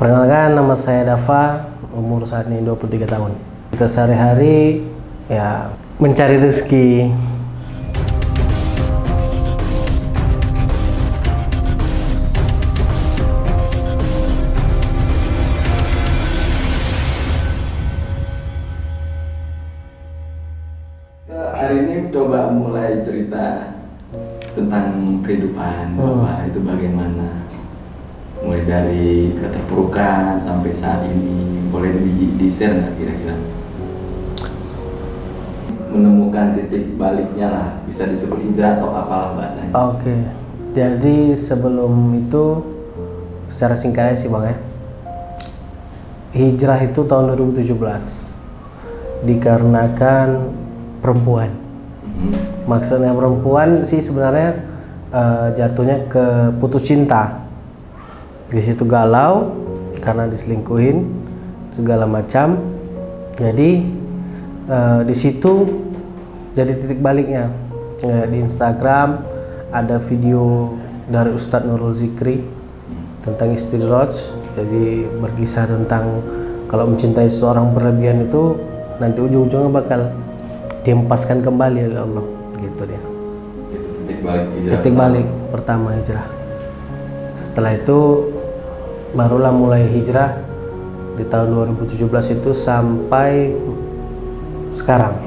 Perkenalkan, nama saya Dava, umur saat ini 23 tahun. Kita sehari-hari ya mencari rezeki. Hari ini coba mulai cerita tentang kehidupan Bapak itu bagaimana, mulai dari keterpurukan sampai saat ini, boleh di-share nggak kira-kira? Menemukan titik baliknya lah, bisa disebut hijrah atau apalah bahasanya. Oke, jadi sebelum itu secara singkatnya sih Bang ya, hijrah itu tahun 2017 dikarenakan perempuan. Maksudnya perempuan sih sebenarnya jatuhnya ke putus cinta. Di situ galau karena diselingkuhin segala macam. Jadi di situ jadi titik baliknya. Di Instagram ada video dari Ustadz Nurul Zikri tentang istidraj. Jadi berkisah tentang kalau mencintai seseorang berlebihan itu nanti ujung-ujungnya bakal dihempaskan kembali oleh Allah, gitu dia. Itu titik balik hijrah. Titik balik pertama hijrah. Setelah itu barulah mulai hijrah di tahun 2017 itu sampai sekarang.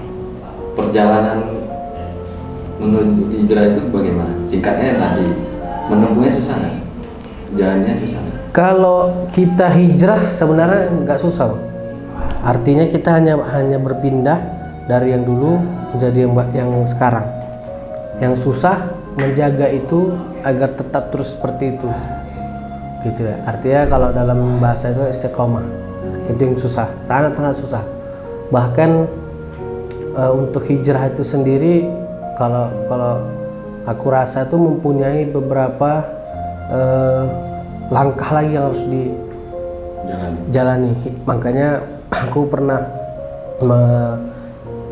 Perjalanan menuju hijrah itu bagaimana? Singkatnya tadi, menempuhnya susah nggak? Jalannya susah nggak? Kalau kita hijrah sebenarnya nggak susah, Bang. Artinya kita hanya berpindah dari yang dulu menjadi yang sekarang. Yang susah menjaga itu agar tetap terus seperti itu, gitu ya. Artinya kalau dalam bahasa itu istiqomah, itu yang susah, sangat susah. Bahkan untuk hijrah itu sendiri, kalau aku rasa itu mempunyai beberapa langkah lagi yang harus dijalani. Makanya aku pernah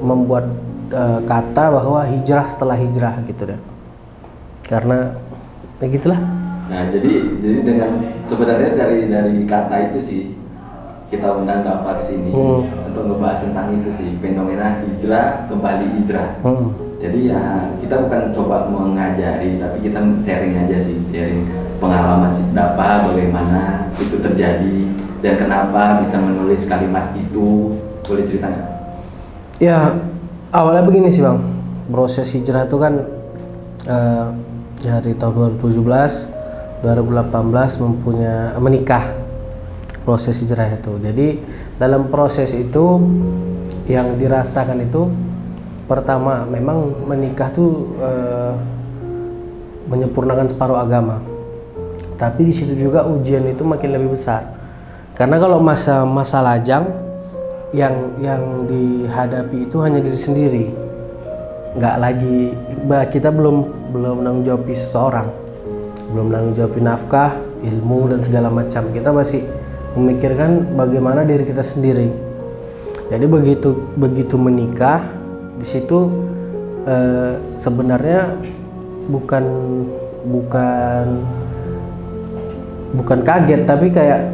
membuat kata bahwa hijrah setelah hijrah, gitu deh. Karena ya gitulah. Nah, jadi dengan sebenarnya dari kata itu sih kita undang Dava ke sini untuk ngebahas tentang itu sih, fenomena hijrah kembali hijrah. Jadi ya kita bukan coba mengajari, tapi kita sharing aja sih, sharing pengalaman si Dava bagaimana itu terjadi dan kenapa bisa menulis kalimat itu. Boleh cerita nggak? Ya awalnya begini sih Bang, proses hijrah itu kan dari tahun 2017, 2018 menikah, proses hijrah itu. Jadi dalam proses itu yang dirasakan itu pertama memang menikah tuh menyempurnakan separuh agama, tapi di situ juga ujian itu makin lebih besar. Karena kalau masa lajang yang dihadapi itu hanya diri sendiri, nggak lagi kita belum menanggung jawab seseorang, belum menanggung jawab nafkah, ilmu dan segala macam. Kita masih memikirkan bagaimana diri kita sendiri. Jadi begitu menikah, di situ sebenarnya bukan kaget, tapi kayak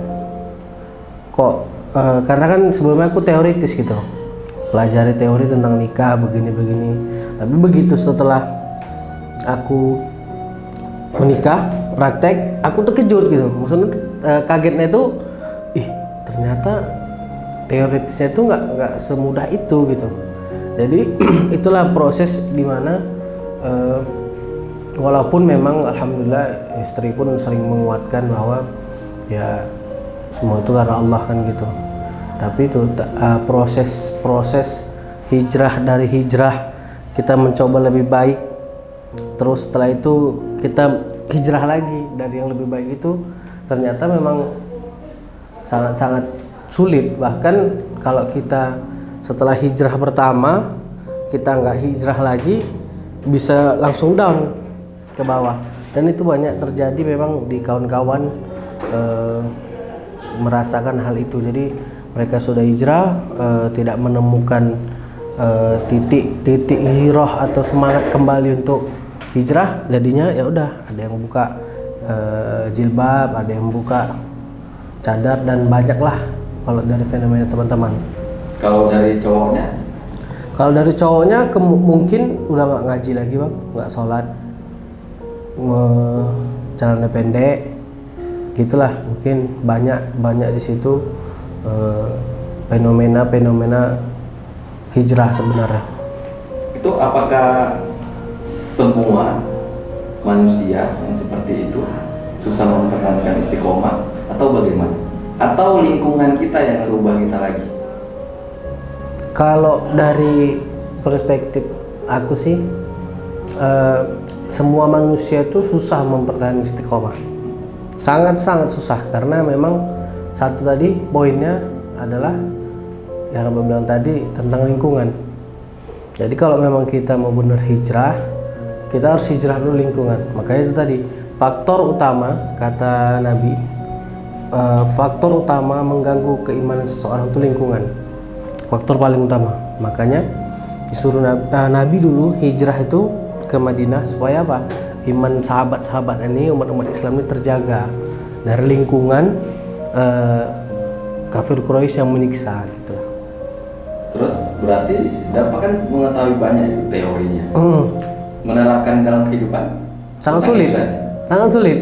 kok karena kan sebelumnya aku teoritis gitu, pelajari teori tentang nikah begini. Tapi begitu setelah aku menikah, praktek, aku terkejut gitu. Maksudnya kagetnya itu, ternyata teoritisnya itu nggak semudah itu gitu. Jadi itulah proses dimana walaupun memang alhamdulillah istri pun sering menguatkan bahwa ya semua itu karena Allah kan gitu. Tapi itu proses hijrah, dari hijrah kita mencoba lebih baik, terus setelah itu kita hijrah lagi dari yang lebih baik itu ternyata memang sangat sulit. Bahkan kalau kita setelah hijrah pertama kita nggak hijrah lagi, bisa langsung down ke bawah. Dan itu banyak terjadi memang di kawan-kawan merasakan hal itu. Jadi mereka sudah hijrah, tidak menemukan titik hijrah atau semangat kembali untuk hijrah, jadinya ya udah ada yang buka jilbab, ada yang buka cadar, dan banyak lah kalau dari fenomena teman-teman. Kalau dari cowoknya? Kalau dari cowoknya mungkin udah nggak ngaji lagi bang, nggak sholat, jalannya pendek, gitulah. Mungkin banyak di situ fenomena hijrah sebenarnya. Itu apakah semua manusia yang seperti itu susah mempertahankan istiqomah atau bagaimana? Atau lingkungan kita yang merubah kita lagi? Kalau dari perspektif aku sih, semua manusia itu susah mempertahankan istiqomah, sangat susah, karena memang satu tadi poinnya adalah yang abang bilang tadi tentang lingkungan. Jadi kalau memang kita mau benar hijrah, kita harus hijrah dulu lingkungan. Makanya itu tadi faktor utama, kata Nabi, faktor utama mengganggu keimanan seseorang itu lingkungan, faktor paling utama. Makanya disuruh Nabi dulu hijrah itu ke Madinah supaya apa? Iman sahabat-sahabat ini, umat-umat Islam ini terjaga dari lingkungan kafir Quraisy yang menyiksa gitu. Terus berarti Dafa kan mengetahui banyak itu teorinya. Menerapkan dalam kehidupan sangat sulit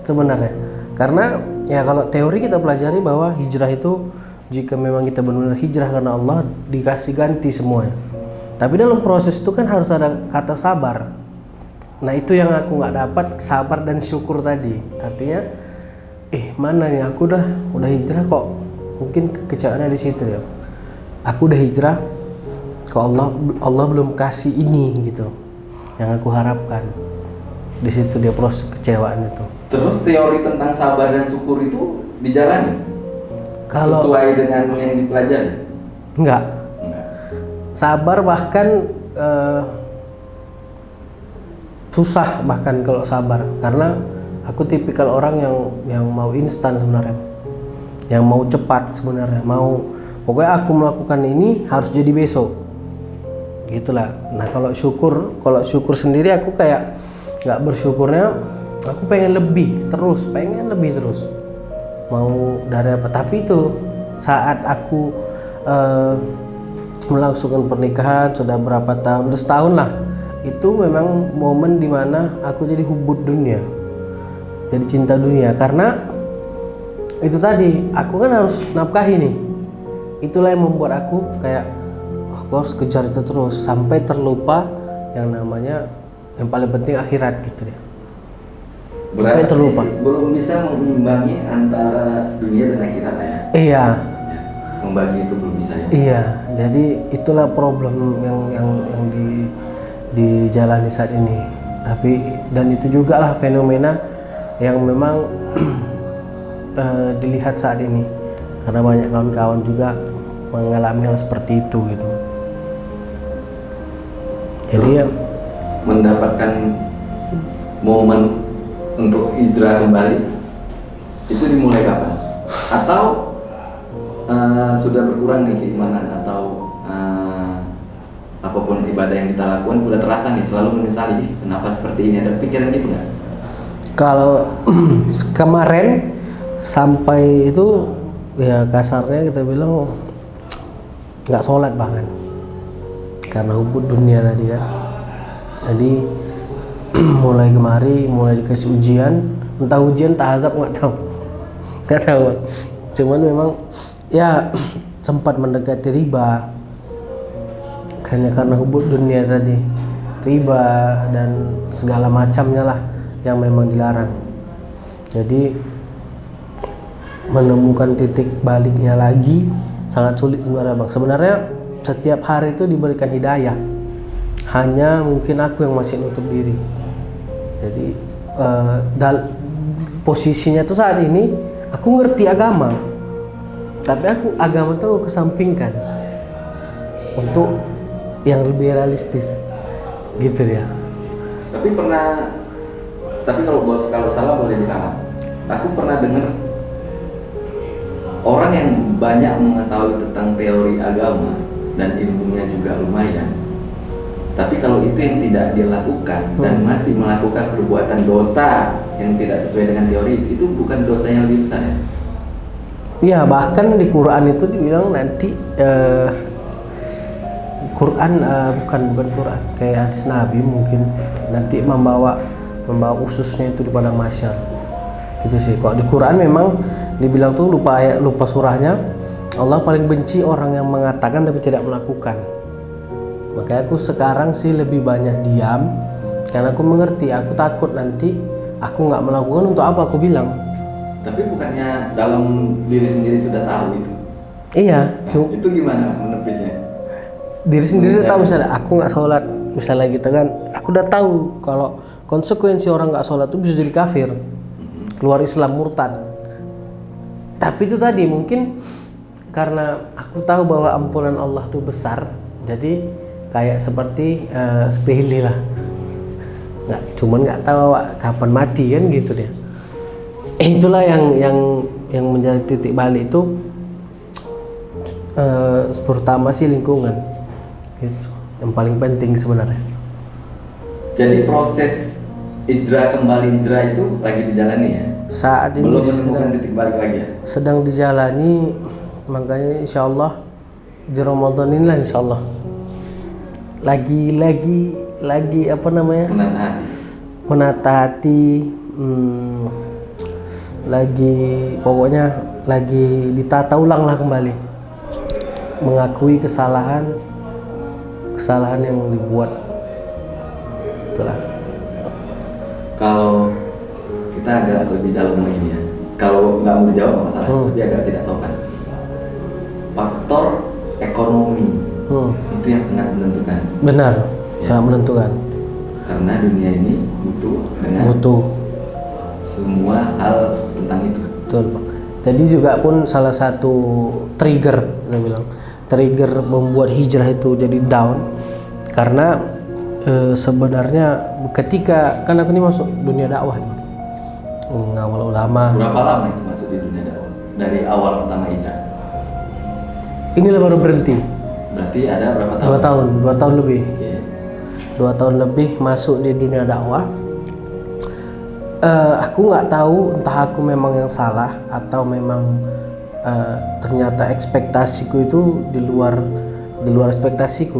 sebenarnya. Karena ya kalau teori kita pelajari bahwa hijrah itu, jika memang kita benar-benar hijrah karena Allah, dikasih ganti semuanya. Tapi dalam proses itu kan harus ada kata sabar. Nah itu yang aku nggak dapat, sabar dan syukur tadi. Artinya, mana nih aku udah hijrah kok, mungkin kekecewaannya di situ ya. Aku udah hijrah, kok Allah belum kasih ini gitu, yang aku harapkan. Di situ dia proses kecewaan itu. Terus teori tentang sabar dan syukur itu dijalani? Kalau sesuai dengan yang dipelajari? Enggak. Sabar bahkan susah bahkan kalau sabar, karena aku tipikal orang yang mau instan sebenarnya, yang mau cepat sebenarnya, pokoknya aku melakukan ini harus jadi besok, gitulah. Nah kalau syukur sendiri aku kayak nggak bersyukurnya, aku pengen lebih terus, mau dari apa. Tapi itu saat aku melangsungkan pernikahan sudah berapa tahun, udah setahun lah, itu memang momen dimana aku jadi hubud dunia, jadi cinta dunia. Karena itu tadi, aku kan harus nafkahi nih. Itulah yang membuat aku kayak aku harus kejar itu terus sampai terlupa yang namanya yang paling penting akhirat gitu ya. Berarti terlupa. Belum bisa mengimbangi antara dunia dan akhirat ya? Iya. Membagi itu belum bisa ya? Iya, jadi itulah problem yang dijalani saat ini. Tapi dan itu juga lah fenomena yang memang dilihat saat ini, karena banyak kawan-kawan juga mengalami hal seperti itu gitu. Jadi ya mendapatkan momen untuk hijrah kembali itu dimulai kapan? Atau sudah berkurang nih keimanan, atau apapun ibadah yang kita lakukan udah terasa nih selalu menyesali kenapa seperti ini? Ada pikiran gitu nggak? Kalau kemarin sampai itu ya kasarnya kita bilang nggak sholat bahkan karena hubud dunia tadi ya. Jadi mulai dikasih ujian, entah ujian tahazab nggak tahu. Cuman memang ya sempat mendekati riba, hanya karena hubud dunia tadi, riba dan segala macamnya lah yang memang dilarang. Jadi menemukan titik baliknya lagi sangat sulit sebenarnya bang. Sebenarnya setiap hari itu diberikan hidayah, hanya mungkin aku yang masih nutup diri. Jadi posisinya tuh saat ini aku ngerti agama, tapi agama tuh kesampingkan untuk yang lebih realistis gitu ya. Tapi kalau salah boleh diralat. Aku pernah dengar orang yang banyak mengetahui tentang teori agama dan ilmunya juga lumayan, tapi kalau itu yang tidak dilakukan dan masih melakukan perbuatan dosa yang tidak sesuai dengan teori, itu bukan dosa yang lebih besar ya? Iya, bahkan di Quran itu dibilang nanti bukan Quran, kayak hadis Nabi mungkin nanti membawa ususnya itu di padang mahsyar. Gitu sih. Kalau di Quran memang dibilang tuh lupa surahnya, Allah paling benci orang yang mengatakan tapi tidak melakukan. Makanya aku sekarang sih lebih banyak diam karena aku mengerti, aku takut nanti aku nggak melakukan, untuk apa aku bilang. Tapi bukannya dalam diri sendiri sudah tahu itu? Iya, Nah, itu gimana menepisnya? Diri sendiri udah tahu, misalnya aku nggak sholat, misalnya gitu kan, aku udah tahu kalau konsekuensi orang nggak sholat itu bisa jadi kafir, keluar Islam, murtad. Tapi itu tadi mungkin karena aku tahu bahwa ampunan Allah itu besar, jadi kayak seperti sepele lah, nggak tahu kapan mati kan gitu dia. Itulah yang menjadi titik balik itu, pertama sih lingkungan, gitu. Yang paling penting sebenarnya. Jadi proses kembali hijrah itu lagi dijalani ya? Saat ini Belum menemukan titik balik lagi ya? sedang dijalani, makanya insya Allah di Ramadan inilah insya Allah lagi apa namanya, menata hati, pokoknya lagi ditata ulang lah kembali, mengakui kesalahan yang dibuat. Itulah. Kalau kita agak lebih dalam lagi ya, kalau nggak mau dijawab nggak masalah, tapi agak tidak sopan. Faktor ekonomi itu yang sangat menentukan. Benar, Ya. sangat menentukan. Karena dunia ini butuh semua hal tentang itu. Betul, Pak. Jadi juga pun salah satu trigger membuat hijrah itu jadi down, karena sebenarnya ketika kan aku ini masuk dunia dakwah, ngawal ulama. Berapa lama itu masuk di dunia dakwah? Dari awal pertama hijrah? Inilah baru berhenti. Berarti ada berapa tahun? 2 tahun lebih. Oke. 2 tahun lebih masuk di dunia dakwah. Aku nggak tahu entah aku memang yang salah atau memang ternyata ekspektasiku itu di luar ekspektasiku.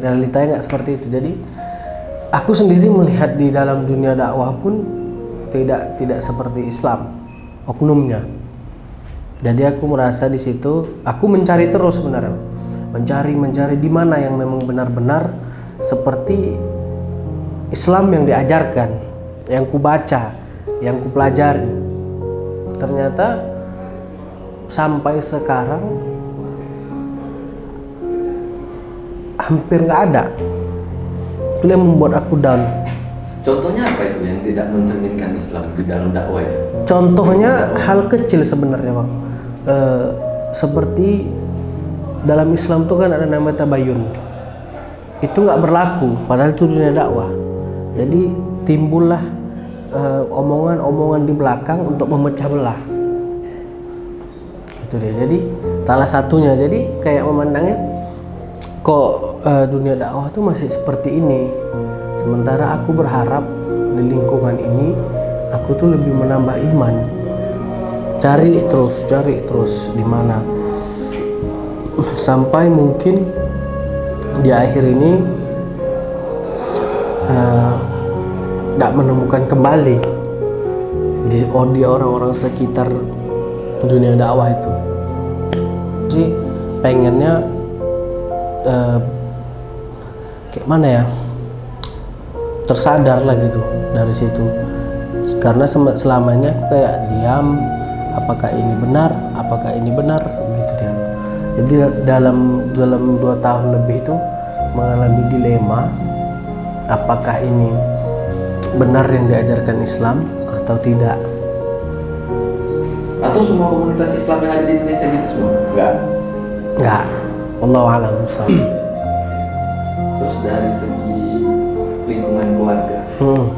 Realitanya nggak seperti itu. Jadi aku sendiri melihat di dalam dunia dakwah pun tidak seperti Islam oknumnya. Jadi aku merasa di situ aku mencari terus sebenarnya, mencari di mana yang memang benar-benar seperti Islam yang diajarkan, yang ku baca, yang ku pelajari. Ternyata sampai sekarang hampir nggak ada. Itu yang membuat aku down. Contohnya apa itu yang tidak mencerminkan Islam di dalam dakwah ya? Contohnya hal kecil sebenarnya, Bang. Seperti dalam Islam tuh kan ada namanya tabayun. Itu nggak berlaku, padahal itu dunia dakwah. Jadi timbullah omongan-omongan di belakang untuk memecah belah. Gitu deh. Jadi salah satunya, jadi kayak memandangnya kok dunia dakwah tuh masih seperti ini. Sementara aku berharap di lingkungan ini aku tuh lebih menambah iman. Cari terus di mana sampai mungkin di akhir ini nggak menemukan kembali di orang-orang sekitar dunia dakwah itu. Jadi pengennya kayak mana ya, tersadar lah gitu dari situ, karena selama ini aku kayak diam, apakah ini benar gitu dia. Jadi dalam 2 tahun lebih itu mengalami dilema, apakah ini benar yang diajarkan Islam atau tidak. Atau semua komunitas Islam yang ada di Indonesia gitu semua? Enggak. Wallahu a'lam. Terus dari segi lingkungan keluarga,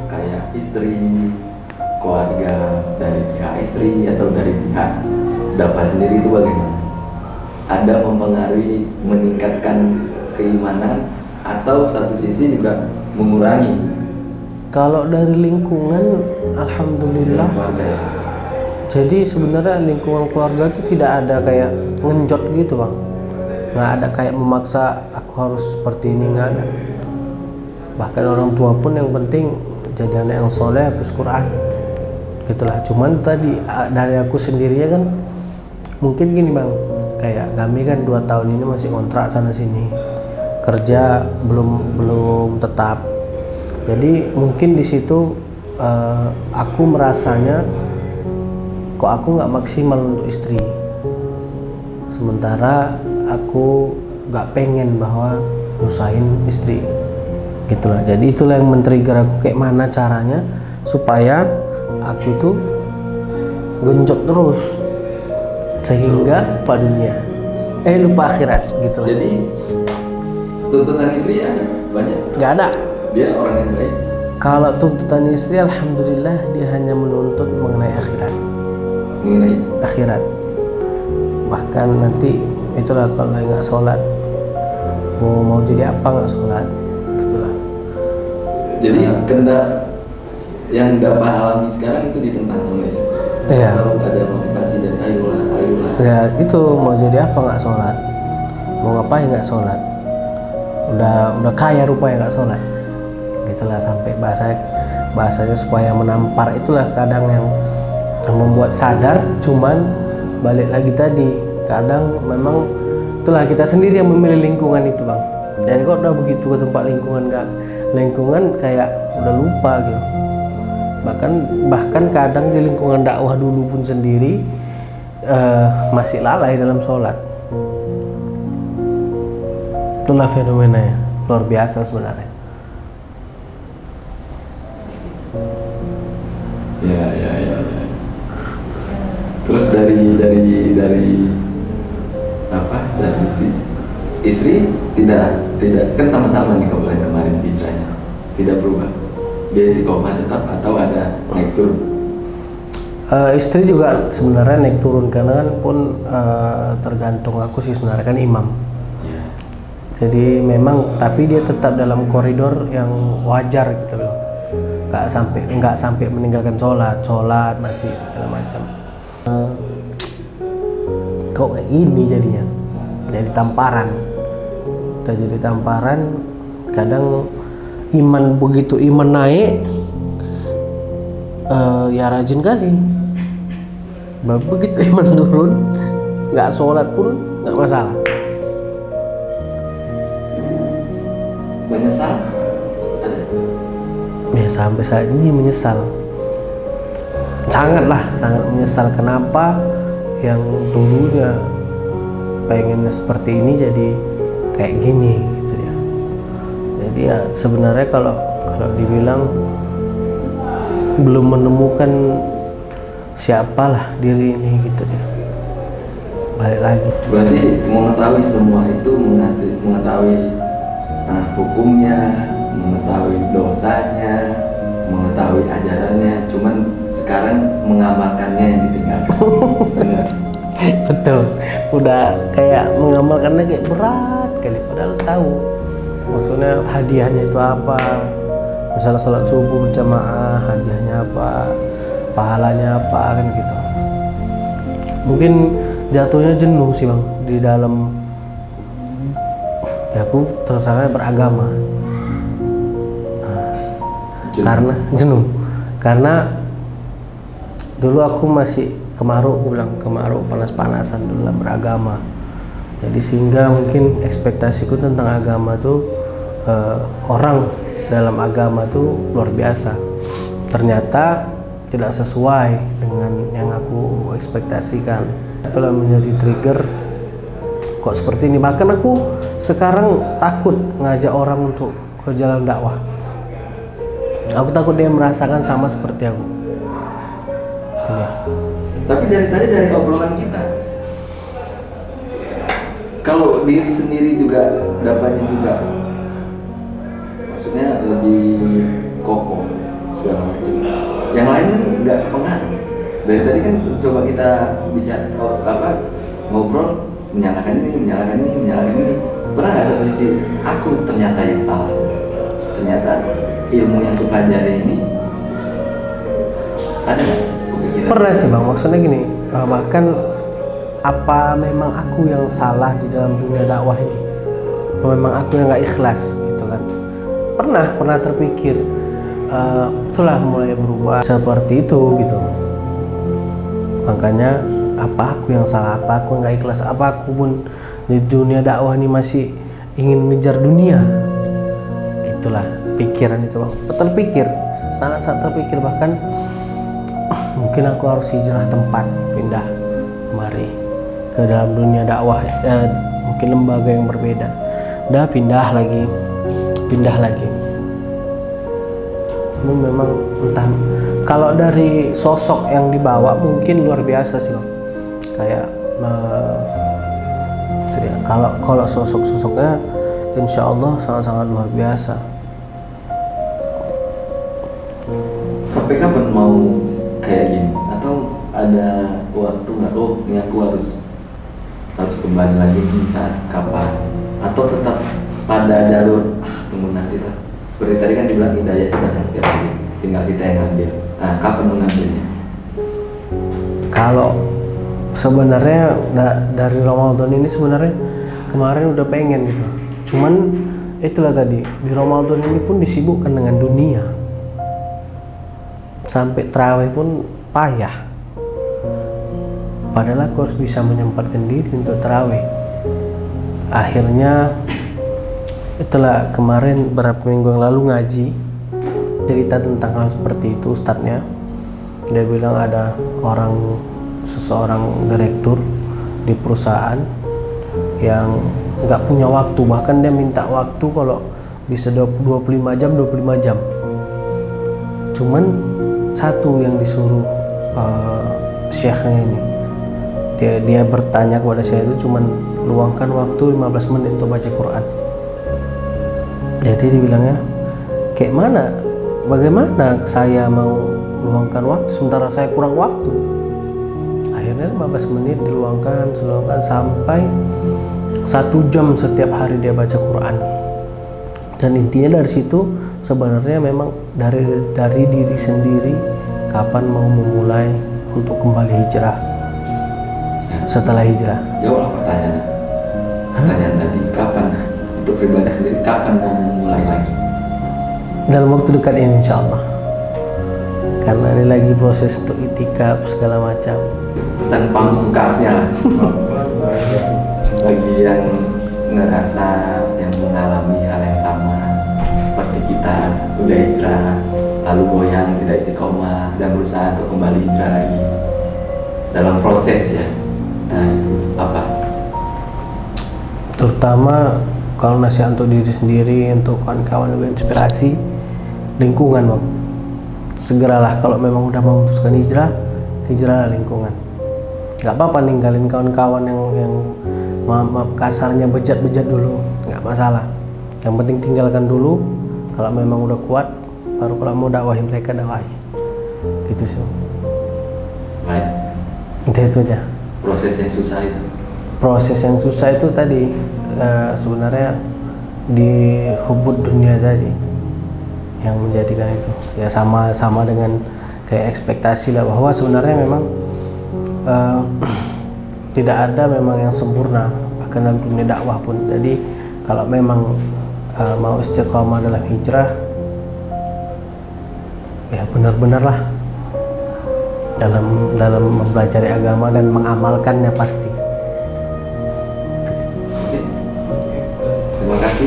kayak istri, keluarga dari pihak istri atau dari pihak Bapak sendiri itu bagaimana? Ada mempengaruhi meningkatkan keimanan atau satu sisi juga mengurangi? Kalau dari lingkungan, alhamdulillah keluarga ya? Jadi sebenarnya lingkungan keluarga itu tidak ada kayak ngenjot gitu bang, nggak ada kayak memaksa aku harus seperti ini, nggak ada. Bahkan orang tua pun yang penting jadi anak yang soleh, hafuz Quran, gitulah. Cuman tadi dari aku sendirinya kan mungkin gini bang, kayak kami kan 2 tahun ini masih kontrak sana sini, kerja belum tetap. Jadi mungkin di situ aku merasanya kok aku nggak maksimal untuk istri, sementara aku nggak pengen bahwa nyusahin istri, gitulah. Jadi itulah yang men-trigger aku, kayak mana caranya supaya aku tuh genjot terus sehingga lupa dunia, lupa akhirat gitu. Jadi tuntutan istri ada banyak? Nggak ada. Dia orang yang baik? Kalau tuntutan istri, alhamdulillah dia hanya menuntut mengenai akhirat. Mengenai? Akhirat. Bahkan nanti itulah kalau nggak sholat, mau jadi apa nggak sholat, gitulah. Jadi kehendak yang dapat alami sekarang itu ditentang sama istri? Iya. Atau ada motivasi dari ayolah? Ya itu, mau jadi apa nggak sholat, mau ngapain nggak sholat, udah kaya rupanya nggak sholat, gitulah. Sampai bahasanya supaya menampar, itulah kadang yang membuat sadar. Cuman balik lagi tadi, kadang memang itulah kita sendiri yang memilih lingkungan itu bang. Dan kok udah begitu ke tempat lingkungan kayak udah lupa gitu. Bahkan kadang di lingkungan dakwah dulu pun sendiri masih lalai dalam sholat. Itulah fenomenanya, luar biasa sebenarnya. Ya. Terus dari apa? Dari si istri tidak kan sama-sama nih kemarin hijrahnya, tidak berubah. Dia istiqomah tetap atau ada naik turun? Istri juga sebenarnya naik turun, karena kan pun tergantung aku sih sebenarnya, kan imam. Ya. Jadi memang, tapi dia tetap dalam koridor yang wajar gitu loh. Nggak sampai meninggalkan sholat masih segala macam. Kok kayak gini jadinya, jadi tamparan. Udah jadi tamparan. Kadang begitu iman naik, ya rajin kali. Begitu iman turun, nggak sholat pun nggak masalah. Menyesal? Ada? Ya sampai saat ini menyesal. Sangat menyesal. Kenapa yang dulunya pengennya seperti ini jadi kayak gini gitu ya. Jadi ya sebenarnya kalau dibilang belum menemukan siapalah diri ini gitu ya. Balik lagi. Berarti mengetahui semua itu, mengetahui hukumnya, mengetahui dosanya, mengetahui ajarannya, cuman sekarang mengamalkannya yang ditinggalkan. Benar. Betul, udah kayak mengamalkannya kayak berat kali, padahal tahu maksudnya hadiahnya itu apa. Misalnya sholat subuh berjamaah, hadiahnya apa, pahalanya apa, kan gitu. Mungkin jatuhnya jenuh sih bang di dalam, ya aku terus terang beragama. Karena jenuh, karena dulu aku masih kemaruk panas-panasan dulu dalam beragama. Jadi sehingga mungkin ekspektasiku tentang agama tuh orang dalam agama tuh luar biasa. Ternyata tidak sesuai dengan yang aku ekspektasikan. Itulah menjadi trigger kok seperti ini. Bahkan aku sekarang takut ngajak orang untuk ke jalan dakwah. Aku takut dia merasakan sama seperti aku. Itulah. Tapi dari obrolan kita, kalau diri sendiri juga dapatnya juga, maksudnya lebih kokoh segala macam. Yang lain kan nggak kepengaruh. Dari tadi kan coba kita bicara ngobrol, menyalahkan ini. Pernah nggak satu sisi aku ternyata yang salah? Ternyata ilmu yang kupelajari ini ada nggak kepikiran Pernah sih bang, maksudnya gini, bahkan apa memang aku yang salah di dalam dunia dakwah ini? Apa memang aku yang nggak ikhlas gitu kan? Pernah terpikir, itulah mulai berubah seperti itu gitu. Makanya apa aku yang salah, apa aku yang nggak ikhlas, apa aku pun di dunia dakwah ini masih ingin ngejar dunia? Itulah pikiran itu bang, terpikir, sangat terpikir, bahkan mungkin aku harus hijrah tempat, pindah kemari ke dalam dunia dakwah, mungkin lembaga yang berbeda. Udah pindah lagi. Cuma memang entah, kalau dari sosok yang dibawa mungkin luar biasa sih bang. Kayak kalau sosoknya insya Allah sangat-sangat luar biasa. Sampai kapan mau kayak gini? Atau ada waktu nggak? Oh, ini aku harus kembali lagi di saat kapan? Atau tetap pada jalur tunggu nanti lah. Seperti tadi kan dibilang hidayah itu datang setiap hari, tinggal kita yang ngambil. Nah, kapan mengambilnya? Kalau sebenarnya dari Ramadan ini sebenarnya kemarin udah pengen gitu. Cuman itulah tadi, di Ramadan ini pun disibukkan dengan dunia. Sampai tarawih pun payah. Padahal aku harus bisa menyempatkan diri untuk tarawih. Akhirnya itulah kemarin beberapa minggu yang lalu ngaji, cerita tentang hal seperti itu ustadznya. Dia bilang ada seseorang direktur di perusahaan yang nggak punya waktu, bahkan dia minta waktu kalau bisa 25 jam. Cuman satu yang disuruh syekhnya ini, dia bertanya kepada saya itu cuman luangkan waktu 15 menit untuk baca Quran. Jadi dibilangnya kayak mana, bagaimana saya mau luangkan waktu sementara saya kurang waktu. Akhirnya 15 menit diluangkan sampai 1 jam setiap hari dia baca Quran. Dan intinya dari situ sebenarnya memang dari diri sendiri kapan mau memulai untuk kembali hijrah. Setelah hijrah. Jawablah pertanyaan tadi, kapan untuk pribadi sendiri kapan mau memulai lagi? Dalam waktu dekat ini insya Allah. Karena ini lagi proses untuk itikaf segala macam. Pesan pamungkasnya lah bagi yang ngerasa, yang mengalami hal yang sama seperti kita, udah hijrah lalu goyang, tidak istiqomah dan berusaha untuk kembali hijrah lagi dalam proses ya. Nah itu apa? Terutama Kalau nasihat untuk diri sendiri, untuk kawan-kawan juga inspirasi, lingkungan bang. Segeralah kalau memang udah memutuskan hijrah lingkungan. Gak apa-apa ninggalin kawan-kawan yang maaf kasarnya bejat-bejat dulu, nggak masalah. Yang penting tinggalkan dulu. Kalau memang udah kuat, baru kalau mau dakwahi mereka dakwahi. Gitu sih. Baik. Itu aja. Proses yang susah itu tadi sebenarnya di hubud dunia tadi yang menjadikan itu. Ya sama dengan kayak ekspektasi lah, bahwa sebenarnya memang tidak ada memang yang sempurna bahkan dalam dunia dakwah pun. Jadi kalau memang mau istiqomah dalam hijrah, ya benar-benarlah dalam mempelajari agama dan mengamalkannya pasti. Terima kasih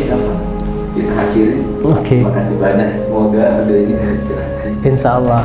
kita akhiri. Terima kasih banyak, semoga ada ini inspirasi. Insya Allah.